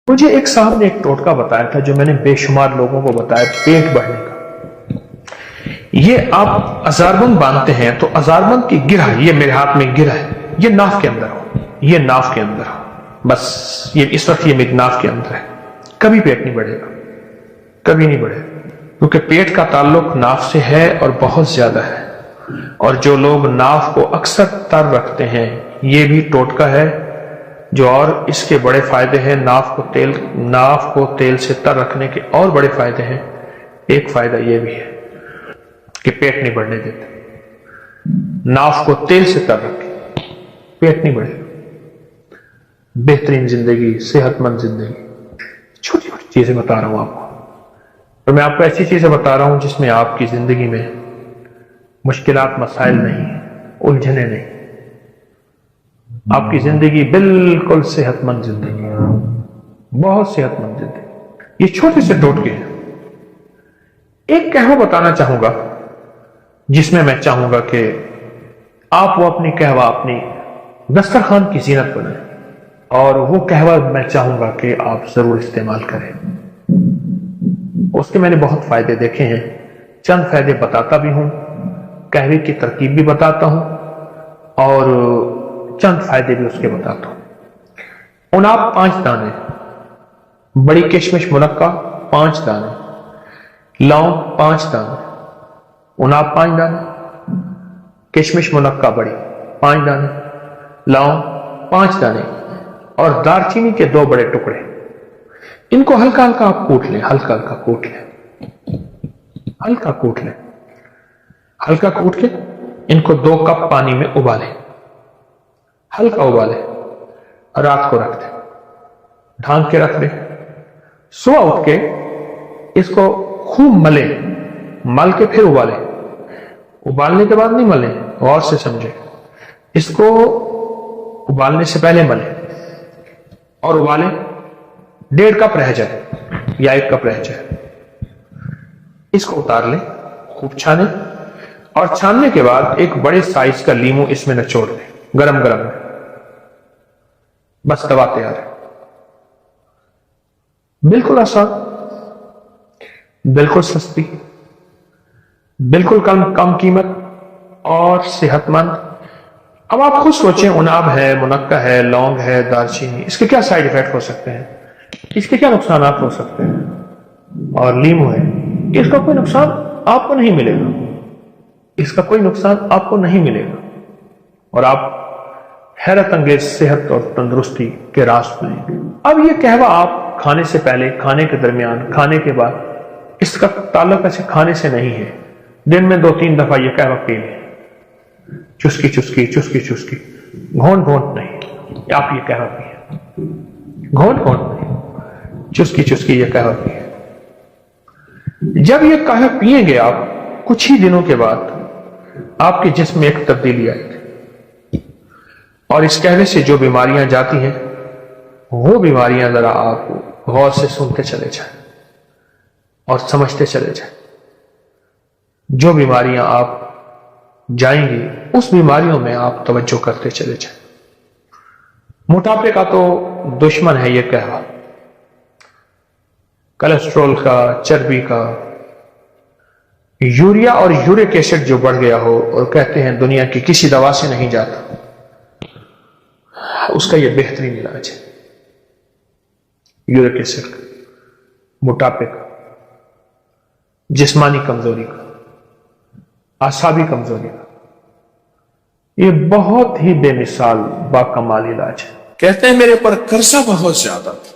مجھے ایک صاحب نے ایک ٹوٹکا بتایا تھا جو میں نے بے شمار لوگوں کو بتایا پیٹ بڑھنے کا. یہ آپ ازاربند باندھتے ہیں تو ازاربند کی گرہ، یہ میرے ہاتھ میں گرہ ہے، یہ ناف کے اندر ہو، یہ ناف کے اندر ہو، بس یہ اس وقت یہ میری ناف کے اندر ہے. کبھی پیٹ نہیں بڑھے گا، کبھی نہیں بڑھے گا، کیونکہ پیٹ کا تعلق ناف سے ہے اور بہت زیادہ ہے. اور جو لوگ ناف کو اکثر تر رکھتے ہیں، یہ بھی ٹوٹکا ہے جو، اور اس کے بڑے فائدے ہیں. ناف کو تیل سے تر رکھنے کے اور بڑے فائدے ہیں. ایک فائدہ یہ بھی ہے کہ پیٹ نہیں بڑھنے دیتے. ناف کو تیل سے تر رکھیں، پیٹ نہیں بڑھے. بہترین زندگی، صحت مند زندگی. چھوٹی چھوٹی چیزیں بتا رہا ہوں آپ کو، اور میں آپ کو ایسی چیزیں بتا رہا ہوں جس میں آپ کی زندگی میں مشکلات، مسائل نہیں، الجھنے نہیں. آپ کی زندگی بالکل صحت مند زندگی ہے، بہت صحت مند زندگی. یہ چھوٹے سے ٹوٹکے ہیں. ایک قہوہ بتانا چاہوں گا جس میں میں چاہوں گا کہ آپ وہ اپنی قہوہ اپنی دسترخوان کی زینت بنائیں، اور وہ قہوہ میں چاہوں گا کہ آپ ضرور استعمال کریں. اس کے میں نے بہت فائدے دیکھے ہیں، چند فائدے بتاتا بھی ہوں، قہوے کی ترکیب بھی بتاتا ہوں، اور چند فائدے بھی اس کے بتاتا ہوں. اناب 5 دانے، بڑی کشمش منقع 5 دانے، لونگ 5 دانے، اناب 5 دانے، کشمش منقع بڑی 5 دانے، لونگ 5 دانے، اور دار چینی کے 2 بڑے ٹکڑے. ان کو ہلکا ہلکا آپ کوٹ لیں، ہلکا ہلکا کوٹ لیں، ہلکا کوٹ لیں. ہلکا کوٹ کے ان کو 2 کپ پانی میں ابالیں، ہلکا ابالیں، رات کو رکھ دیں، ڈھانک کے رکھ دیں. صبح اٹھ کے اس کو خوب ملیں، مل کے پھر ابالیں. ابالنے کے بعد نہیں ملیں، غور سے سمجھیں. اس کو ابالنے سے پہلے ملیں اور ابالیں. 1.5 کپ رہ جائے یا 1 کپ رہ جائے. اس کو اتار لیں، خوب چھانیں، اور چھاننے کے بعد ایک بڑے سائز کا لیمو اس میں نچوڑ دیں، گرم گرم میں. بس دوا تیار ہے. بالکل آسان، بالکل سستی، بالکل کم قیمت اور صحت مند. اب آپ خود سوچیں، اناب ہے، منقع ہے، لونگ ہے، دار چینی، اس کے کیا سائیڈ ایفیکٹ ہو سکتے ہیں، اس کے کیا نقصانات ہو سکتے ہیں. اور لیمو ہے، اس کا کوئی نقصان آپ کو نہیں ملے گا، اس کا کوئی نقصان آپ کو نہیں ملے گا، اور آپ حیرت انگیز صحت اور تندرستی کے راز پائیں گے. اب یہ قہوہ آپ کھانے سے پہلے، کھانے کے درمیان، کھانے کے بعد، اس کا تعلق ایسے کھانے سے نہیں ہے. دن میں 2-3 دفعہ یہ قہوہ پی لیں، چسکی چسکی چسکی چسکی، گھونٹ گھونٹ نہیں. آپ یہ قہوہ پیئیں، گھونٹ گھونٹ نہیں، چسکی چسکی یہ قہوہ پیئیں. جب یہ قہوہ پیئیں گے آپ، کچھ ہی دنوں کے بعد آپ کے جسم میں ایک تبدیلی آئے گی، اور اس قہوے سے جو بیماریاں جاتی ہیں، وہ بیماریاں ذرا آپ غور سے سنتے چلے جائیں اور سمجھتے چلے جائیں. جو بیماریاں آپ جائیں گی، اس بیماریوں میں آپ توجہ کرتے چلے جائیں. موٹاپے کا تو دشمن ہے یہ قہوہ، کولیسٹرول کا، چربی کا، یوریا اور یورک ایسڈ جو بڑھ گیا ہو اور کہتے ہیں دنیا کی کسی دوا سے نہیں جاتا، اس کا یہ بہترین علاج ہے. یورک ایسڈ کا، موٹاپے کا، جسمانی کمزوری کا، اعصابی کمزوری کا، یہ بہت ہی بے مثال باکمال علاج ہے. کہتے ہیں میرے پر قرضہ بہت زیادہ تھا،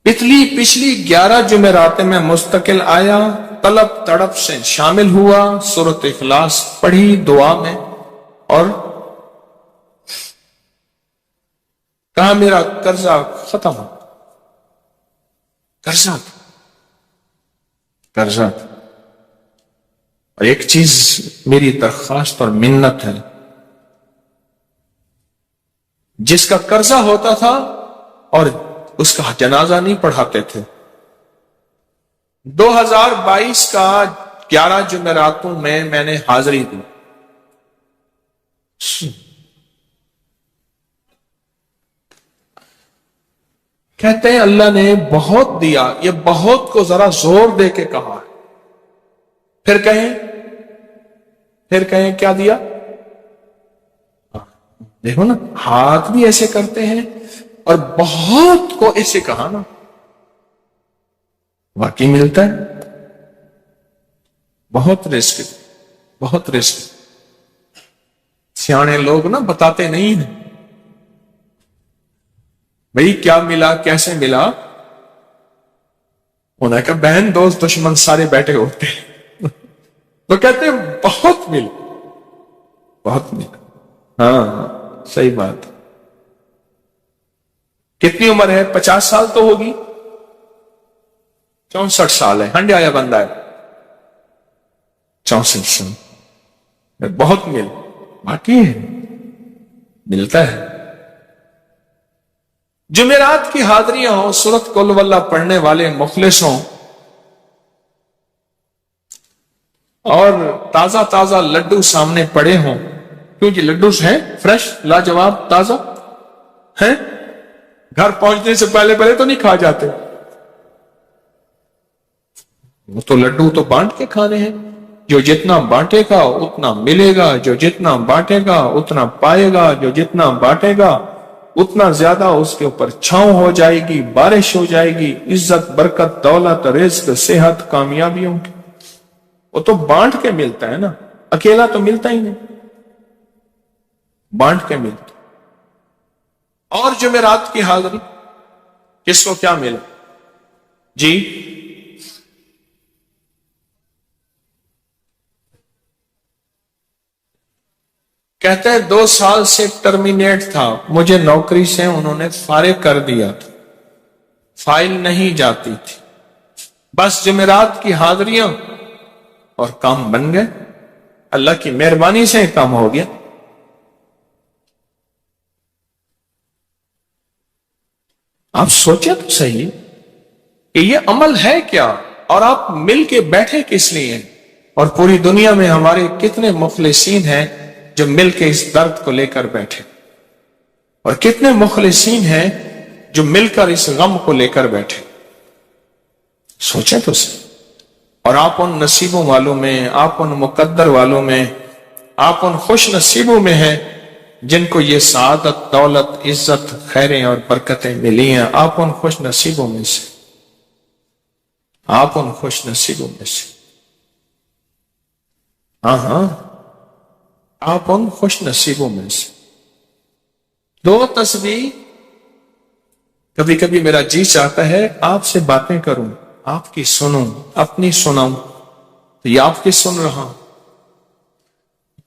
پچھلی 11 جمعراتیں میں مستقل آیا، طلب تڑپ سے شامل ہوا، سورۃ اخلاص پڑھی دعا میں، اور کہا میرا قرضہ ختم ہو. قرضہ تھا. اور ایک چیز میری درخواست اور منت ہے، جس کا قرضہ ہوتا تھا اور اس کا جنازہ نہیں پڑھاتے تھے، 2022 کا 11 جمعراتوں میں نے حاضری دی. کہتے ہیں اللہ نے بہت دیا. یہ بہت کو ذرا زور دے کے کہا ہے. پھر کہیں کیا دیا؟ دیکھو نا، ہاتھ بھی ایسے کرتے ہیں اور بہت کو ایسے کہا نا، واقعی ملتا ہے. بہت رزق، بہت رزق. سیانے لوگ نا بتاتے نہیں ہیں بھئی کیا ملا، کیسے ملا. انہوں نے کہا بہن دوست دشمن سارے بیٹھے ہوتے ہیں تو کہتے ہیں بہت ملا، بہت ملا. ہاں صحیح بات. کتنی عمر ہے؟ 50 سال تو ہوگی. 64 سال ہے. ہنڈے آیا بندہ ہے. 64 سال بہت مل. باقی ہے، ملتا ہے. جمعرات کی حاضریاں ہوں، سورت قل واللہ پڑھنے والے مخلص ہوں، اور تازہ تازہ لڈو سامنے پڑے ہوں. کیونکہ لڈو ہیں فریش، لاجواب، تازہ ہیں. گھر پہنچنے سے پہلے تو نہیں کھا جاتے. وہ تو لڈو تو بانٹ کے کھانے ہیں. جو جتنا بانٹے گا اتنا ملے گا، جو جتنا بانٹے گا اتنا پائے گا، جو جتنا بانٹے گا اتنا زیادہ اس کے اوپر چھاؤں ہو جائے گی، بارش ہو جائے گی، عزت، برکت، دولت، رزق، صحت، کامیابیوں کی. وہ تو بانٹ کے ملتا ہے نا، اکیلا تو ملتا ہی نہیں، بانٹ کے ملتا. اور جمعرات کی حاضری کس کو کیا ملا؟ جی کہتے ہیں 2 سال سے ٹرمینیٹ تھا، مجھے نوکری سے انہوں نے فارغ کر دیا تھا، فائل نہیں جاتی تھی. بس جمعرات کی حاضریاں اور کام بن گئے. اللہ کی مہربانی سے کام ہو گیا. آپ سوچیں تو صحیح کہ یہ عمل ہے کیا، اور آپ مل کے بیٹھے کس لیے. اور پوری دنیا میں ہمارے کتنے مخلصین ہیں جو مل کے اس درد کو لے کر بیٹھے، اور کتنے مخلصین ہیں جو مل کر اس غم کو لے کر بیٹھے. سوچیں تو صحیح. اور آپ ان نصیبوں والوں میں، آپ ان مقدر والوں میں، آپ ان خوش نصیبوں میں ہیں جن کو یہ سعادت، دولت، عزت، خیریں اور برکتیں ملی ہیں. آپ ان خوش نصیبوں میں سے، آپ ان خوش نصیبوں میں سے. ہاں آپ ان خوش نصیبوں میں سے. 2 تسبیح. کبھی کبھی میرا جی چاہتا ہے آپ سے باتیں کروں، آپ کی سنوں، اپنی سناؤں. تو یہ آپ کی سن رہا ہوں.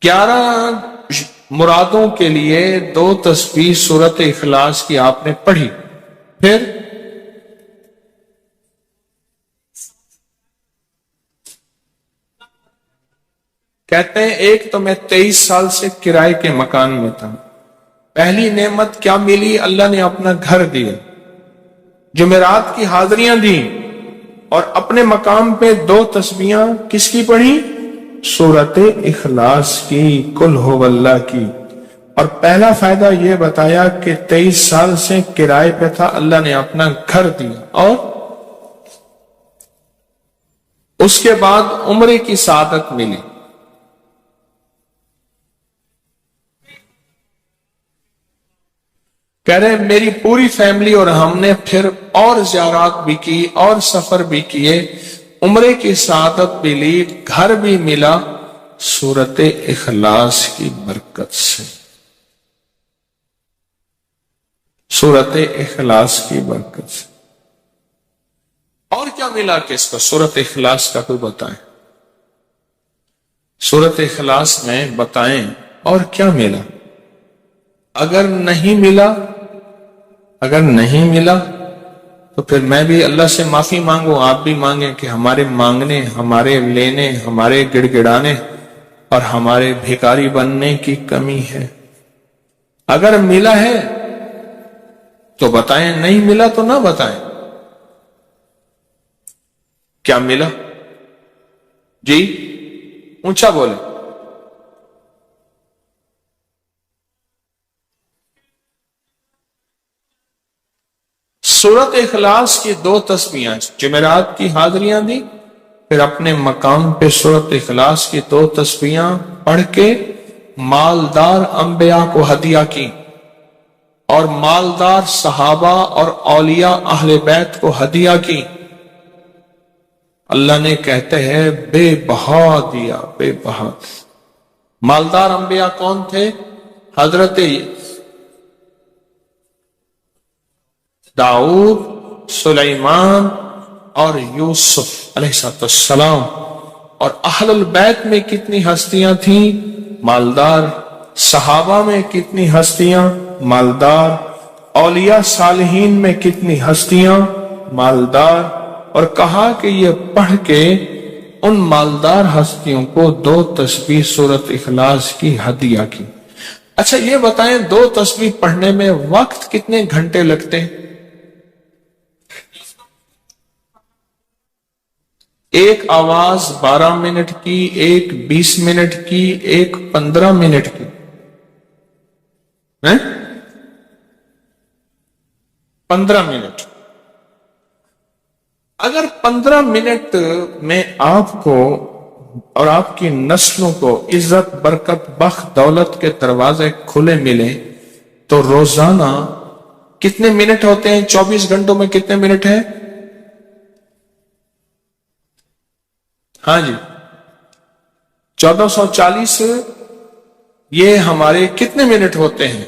11 مرادوں کے لیے 2 تسبیح سورت اخلاص کی آپ نے پڑھی. پھر کہتے ہیں ایک تو میں 23 سال سے کرائے کے مکان میں تھا. پہلی نعمت کیا ملی؟ اللہ نے اپنا گھر دیا، جمعرات کی حاضریاں دی، اور اپنے مقام پہ 2 تسبیحاں کس کی پڑھی؟ سورت اخلاص کی، قل ہو اللہ کی. اور پہلا فائدہ یہ بتایا کہ 23 سال سے کرائے پہ تھا، اللہ نے اپنا گھر دیا. اور اس کے بعد عمرے کی سعادت ملی. کہہ رہے ہیں میری پوری فیملی اور ہم نے پھر اور زیارات بھی کی اور سفر بھی کیے، عمرے کی سعادت بھی لی، گھر بھی ملا سورت اخلاص کی برکت سے. سورت اخلاص کی برکت سے. اور کیا ملا کس کو؟ سورت اخلاص کا کوئی بتائیں. سورت اخلاص میں بتائیں اور کیا ملا. اگر نہیں ملا تو پھر میں بھی اللہ سے معافی مانگوں، آپ بھی مانگیں کہ ہمارے مانگنے، ہمارے لینے، ہمارے گڑ گڑانے اور ہمارے بھیکاری بننے کی کمی ہے. اگر ملا ہے تو بتائیں، نہیں ملا تو نہ بتائیں. کیا ملا؟ جی اونچا بولے. سورت اخلاص کی 2 تسبیحاں، جمعرات کی حاضریاں دی، پھر اپنے مقام پہ سورت اخلاص کی 2 تسبیحاں پڑھ کے مالدار انبیاء کو ہدیہ کی، اور مالدار صحابہ اور اولیاء اہل بیت کو ہدیہ کی۔ اللہ نے کہتے ہیں بے بہا دیا، بے بہا۔ مالدار انبیاء کون تھے؟ حضرت داؤد، سلیمان اور یوسف علیہ السلام۔ اور اہل البیت میں کتنی ہستیاں تھیں؟ مالدار۔ صحابہ میں کتنی ہستیاں؟ مالدار۔ اولیاء صالحین میں کتنی ہستیاں؟ مالدار۔ اور کہا کہ یہ پڑھ کے ان مالدار ہستیوں کو 2 تسبیح سورت اخلاص کی ہدیہ کی۔ اچھا یہ بتائیں 2 تسبیح پڑھنے میں وقت کتنے گھنٹے لگتے ہیں؟ ایک آواز 12 منٹ کی، ایک 20 منٹ کی، ایک 15 منٹ کی، 15 منٹ۔ اگر 15 منٹ میں آپ کو اور آپ کی نسلوں کو عزت، برکت، بخت، دولت کے دروازے کھلے ملے تو روزانہ کتنے منٹ ہوتے ہیں؟ 24 گھنٹوں میں کتنے منٹ ہیں؟ ہاں جی 1440۔ یہ ہمارے کتنے منٹ ہوتے ہیں؟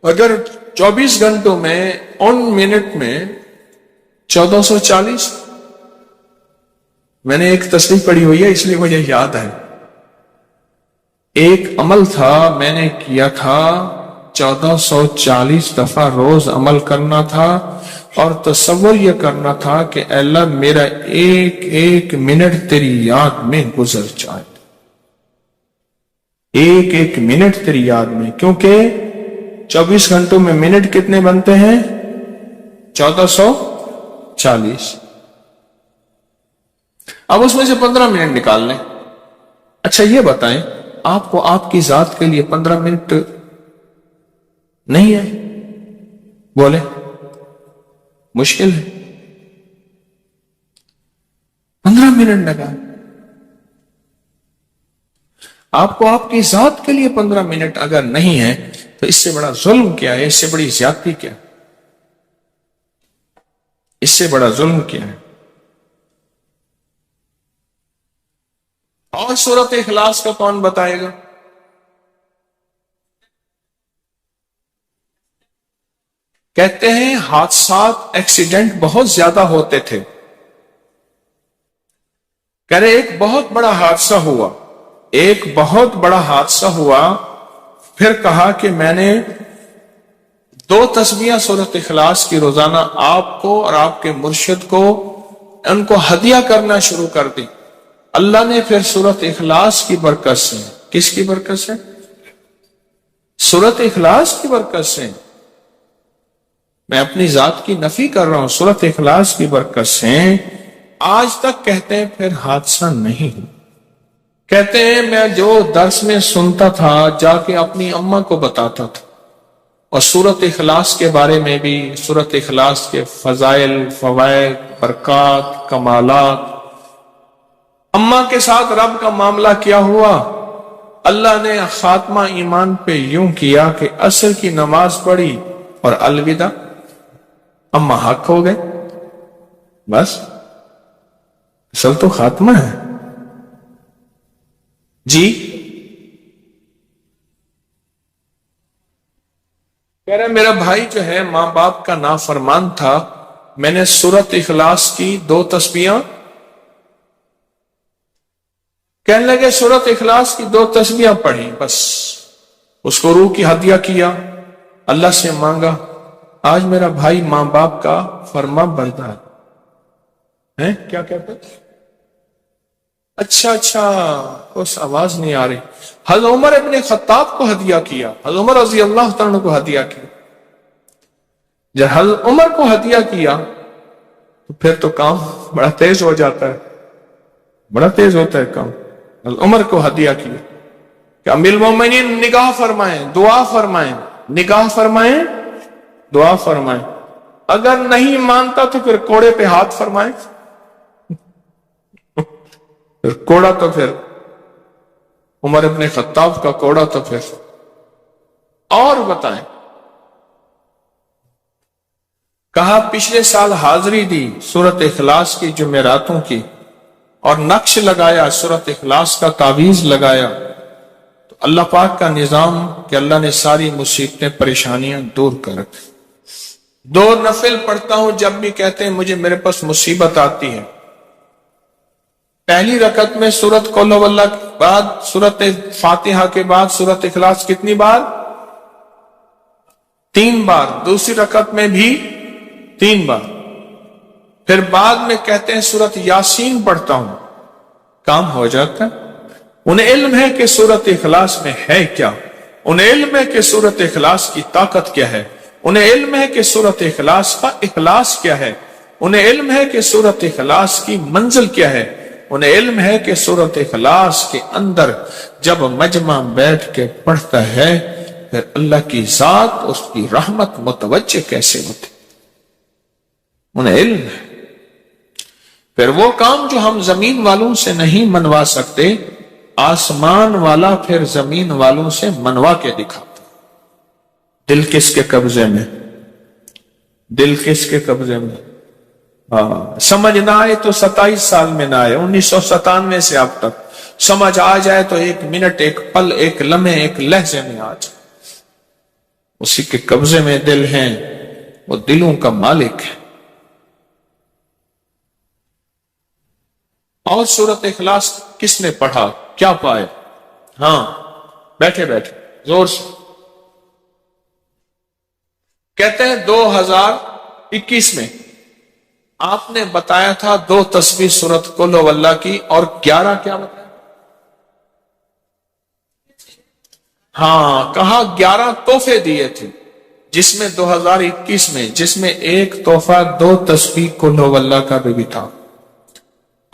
اگر 24 گھنٹوں میں ان منٹ میں 1440، میں نے ایک تصریح پڑھی ہوئی ہے اس لیے مجھے یاد ہے۔ ایک عمل تھا میں نے کیا تھا 1440 دفعہ روز عمل کرنا تھا، اور تصور یہ کرنا تھا کہ اے اللہ میرا ایک ایک منٹ تیری یاد میں گزر جائے، ایک ایک منٹ تیری یاد میں، کیونکہ 24 گھنٹوں میں منٹ کتنے بنتے ہیں؟ 1440۔ اب اس میں سے 15 منٹ نکال لیں۔ اچھا یہ بتائیں آپ کو آپ کی ذات کے لیے 15 منٹ نہیں ہے؟ بولے مشکل ہے؟ 15 منٹ لگا آپ کو آپ کی ذات کے لیے 15 منٹ اگر نہیں ہے تو اس سے بڑا ظلم کیا ہے؟ اس سے بڑی زیادتی کیا ہے؟ اس سے بڑا ظلم کیا ہے؟ اور سورت اخلاص کا کون بتائے گا؟ کہتے ہیں حادثات، ایکسیڈنٹ بہت زیادہ ہوتے تھے۔ کہہ رہے ایک بہت بڑا حادثہ ہوا، ایک بہت بڑا حادثہ ہوا، پھر کہا کہ میں نے 2 تسبیحاں سورت اخلاص کی روزانہ آپ کو اور آپ کے مرشد کو ان کو ہدیہ کرنا شروع کر دی۔ اللہ نے پھر سورت اخلاص کی برکت سے، کس کی برکت سے؟ سورت اخلاص کی برکت سے، میں اپنی ذات کی نفی کر رہا ہوں، سورت اخلاص کی برکت سے آج تک کہتے ہیں پھر حادثہ نہیں ہوا۔ کہتے ہیں میں جو درس میں سنتا تھا جا کے اپنی اماں کو بتاتا تھا، اور سورت اخلاص کے بارے میں بھی، سورت اخلاص کے فضائل، فوائد، برکات، کمالات۔ اماں کے ساتھ رب کا معاملہ کیا ہوا؟ اللہ نے خاتمہ ایمان پہ یوں کیا کہ عصر کی نماز پڑھی اور الوداع، اماں حق ہو گئے، بس اصل تو خاتمہ ہے۔ جی کہہ رہے میرا بھائی جو ہے ماں باپ کا نافرمان تھا، میں نے سورت اخلاص کی 2 تسبیحاں، کہنے لگے سورت اخلاص کی 2 تسبیحاں پڑھی، بس اس کو روح کی ہدیہ کیا، اللہ سے مانگا۔ آج میرا بھائی ماں باپ کا فرما بردار ہے۔ کیا کہتے؟ اچھا اس آواز نہیں آ رہی۔ حضرت عمر ابن خطاب کو ہدیہ کیا، حضرت عمر رضی اللہ تعالیٰ کو ہدیہ کیا۔ جب حضرت عمر کو ہدیہ کیا تو پھر تو کام بڑا تیز ہو جاتا ہے، بڑا تیز ہوتا ہے کام۔ حضرت عمر کو ہدیہ کیا کہ امیر المومنین نگاہ فرمائیں، دعا فرمائیں، نگاہ فرمائیں، دعا فرمائیں۔ اگر نہیں مانتا تو پھر کوڑے پہ ہاتھ فرمائے. پھر کوڑا تو پھر عمر ابن خطاب کا کوڑا تو پھر اور بتائیں. کہا پچھلے سال حاضری دی سورت اخلاص کی جمعراتوں کی اور نقش لگایا سورت اخلاص کا تعویذ لگایا تو اللہ پاک کا نظام کہ اللہ نے ساری مصیبتیں پریشانیاں دور کر رکھی. 2 نفل پڑھتا ہوں جب بھی کہتے ہیں مجھے میرے پاس مصیبت آتی ہے. پہلی رکعت میں سورت قل هو اللہ کے بعد سورت فاتحہ کے بعد سورت اخلاص کتنی بار؟ 3 بار. دوسری رکعت میں بھی 3 بار. پھر بعد میں کہتے ہیں سورت یاسین پڑھتا ہوں. کام ہو جاتا ہے. انہیں علم ہے کہ سورت اخلاص میں ہے کیا, انہیں علم ہے کہ سورت اخلاص کی طاقت کیا ہے, انہیں علم ہے کہ سورت اخلاص کا اخلاص کیا ہے, انہیں علم ہے کہ سورت اخلاص کی منزل کیا ہے, انہیں علم ہے کہ سورت اخلاص کے اندر جب مجمع بیٹھ کے پڑھتا ہے پھر اللہ کی ذات اس کی رحمت متوجہ کیسے ہوتی. انہیں علم ہے. پھر وہ کام جو ہم زمین والوں سے نہیں منوا سکتے آسمان والا پھر زمین والوں سے منوا کے دکھاتا. دل کس کے قبضے میں؟ دل کس کے قبضے میں؟ سمجھ نہ آئے تو 27 سال میں نہ آئے, 1997 سے اب تک. سمجھ آ جائے تو 1 منٹ, 1 پل, 1 لمحے, 1 لہجے میں آ جائے. اسی کے قبضے میں دل ہیں, وہ دلوں کا مالک ہے. اور سورت اخلاص کس نے پڑھا کیا پائے؟ ہاں بیٹھے بیٹھے زور سے کہتے ہیں 2021 میں آپ نے بتایا تھا 2 تسبیح سورت قل هو اللہ کی اور 11 کیا بتایا؟ ہاں کہا 11 تحفے دیے تھے جس میں 2021 میں جس میں ایک تحفہ 2 تسبیح قل هو اللہ کا بھی تھا.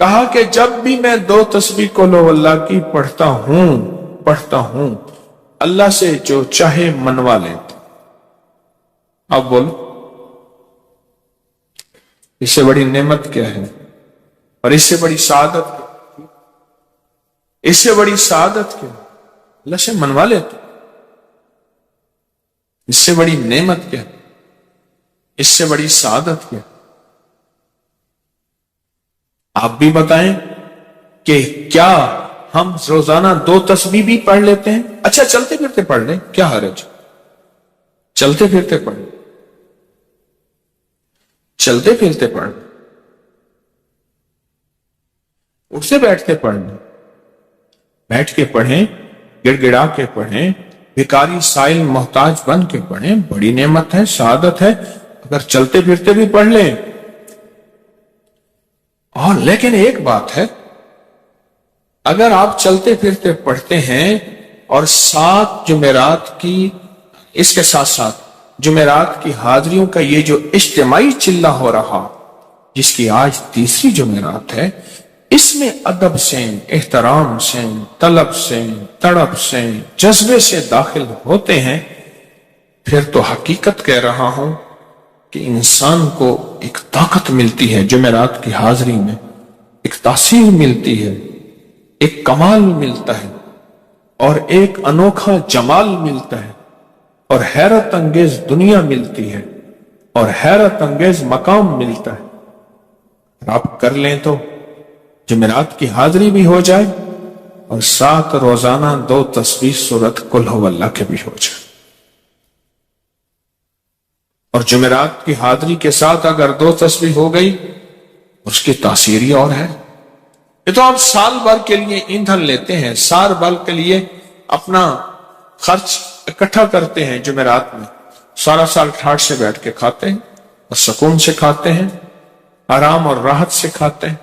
کہا کہ جب بھی میں 2 تسبیح قل هو اللہ کی پڑھتا ہوں اللہ سے جو چاہے منوا لیتا. اب بولو اس سے بڑی نعمت کیا ہے اور اس سے بڑی سعادت کیا؟ اس سے بڑی سعادت کیا؟ اللہ سے منوا لیتا. اس سے بڑی نعمت کیا؟ اس سے بڑی سعادت کیا؟ آپ بھی بتائیں کہ کیا ہم روزانہ 2 تسبیح بھی پڑھ لیتے ہیں؟ اچھا چلتے پھرتے پڑھ لیں, کیا حرج؟ چلتے پھرتے پڑھ لیں, چلتے پھرتے پڑھ لیں, اٹھتے بیٹھتے پڑھ لیں, بیٹھ کے پڑھیں, گڑ گڑا کے پڑھیں, بھکاری سائل محتاج بن کے پڑھیں. بڑی نعمت ہے, سعادت ہے اگر چلتے پھرتے بھی پڑھ لیں. اور لیکن ایک بات ہے, اگر آپ چلتے پھرتے پڑھتے ہیں اور 7 جمعرات کی اس کے ساتھ ساتھ جمعرات کی حاضریوں کا یہ جو اجتماعی چلہ ہو رہا جس کی آج 3ری جمعرات ہے, اس میں ادب سے, احترام سے, طلب سے, تڑپ سے, جذبے سے داخل ہوتے ہیں, پھر تو حقیقت کہہ رہا ہوں کہ انسان کو ایک طاقت ملتی ہے جمعرات کی حاضری میں, ایک تاثیر ملتی ہے, ایک کمال ملتا ہے اور ایک انوکھا جمال ملتا ہے اور حیرت انگیز دنیا ملتی ہے اور حیرت انگیز مقام ملتا ہے. آپ کر لیں تو جمعرات کی حاضری بھی ہو جائے اور ساتھ روزانہ 2 تسبیح سورت قل هو اللہ کے بھی ہو جائے. اور جمعرات کی حاضری کے ساتھ اگر 2 تسبیح ہو گئی اس کی تاثیر ہی اور ہے. یہ تو آپ سال بھر کے لیے ایندھن لیتے ہیں, سال بھر کے لیے اپنا خرچ اکٹھا کرتے ہیں جمعرات میں, سارا سال ٹھاٹ سے بیٹھ کے کھاتے ہیں اور سکون سے کھاتے ہیں, آرام اور راحت سے کھاتے ہیں.